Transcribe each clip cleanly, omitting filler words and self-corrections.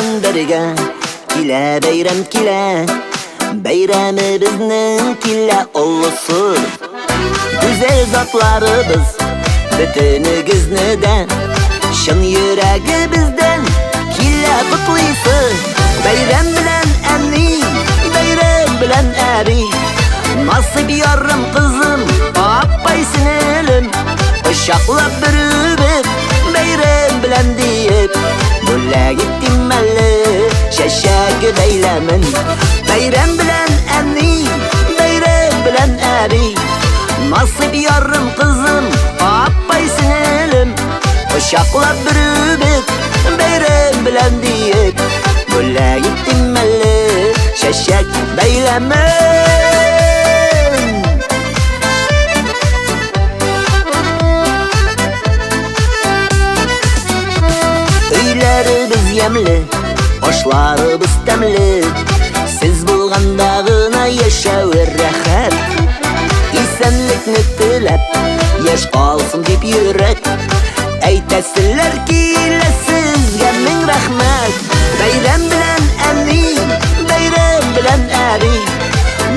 bilen birge kile bayram kile. Bayrami bizning kile olsun. Güzel zatlarımız bütünügizni de şın yüregi bizden kile kutlaysı. Bayram bilen anni, bayram bilen abi, nasip yarım kızım, appay sinilim. Uşaklap bürübüp, bayram bilen deyip, bulla gittim melli, şeşek beylemin. Bayram bilen anni, bayram bilen abi, nasip yarım kızım, appay sinilim. Uşaklap bürübüp, bayram bilen deyip, bulla gittim melli, şeşek beylemin. Öylerimiz yemli, oşlarımız temli. Siz bulgandağına yaşavır rahat. İsenlikni tilep, yaş kalsın dip yürek. Aytasınlar ki sizge min rahmet. Bayram bilen anni, bayram bilen abi,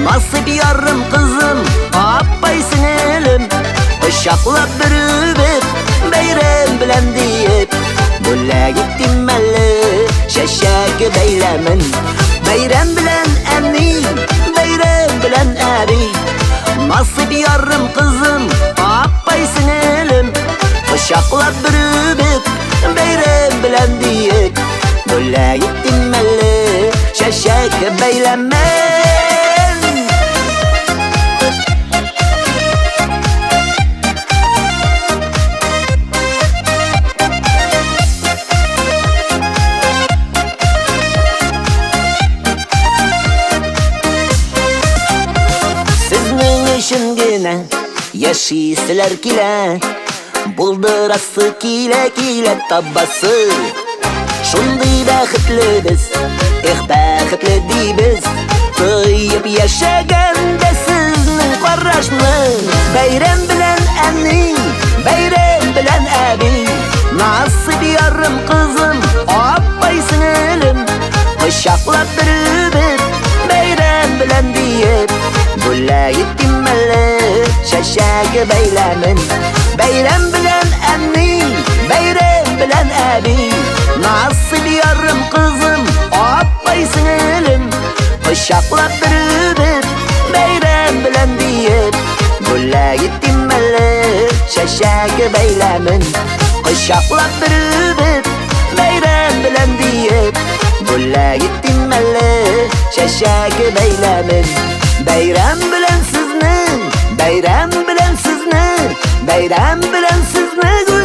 nasip yarım kızım, appay sinilim. Uşaklap bürübüp, bayram bilen deyip, bulla gittim melli, şeşek beylemin. Bayram bilen anni, bayram bilen abi, nasip yarım kızım, appay sinilim. Uşaklap bürübüp, bayram bilen deyip, bulla gittim melli, şeşek beylemin. Şingine yaşıysılar kile, buldurası kile kile tabası. Şunday baxtli biz, baxtli deybiz, to'yib yaşaganda sizning qarashni. Bayram bilan anni, bayram bilan abi, nasib yarım kızım, appay sinilim. Quchoqlab biribib, bayram bilan deyib, bulla gittim melli, şeşek beylemin. Bayram bilen anni, bayram bilen abi, nasip yarım kızım, appay sinilim. Quchoqlab biribib, bayram bilen deyip, bulla gittim melli, şeşek beylemin. Quchoqlab biribib, bayram bilen deyip, bulla gittim melli, şeşek beylemin. Bayram bilen sizni, bayram bilen sizni, bayram bilen sizni.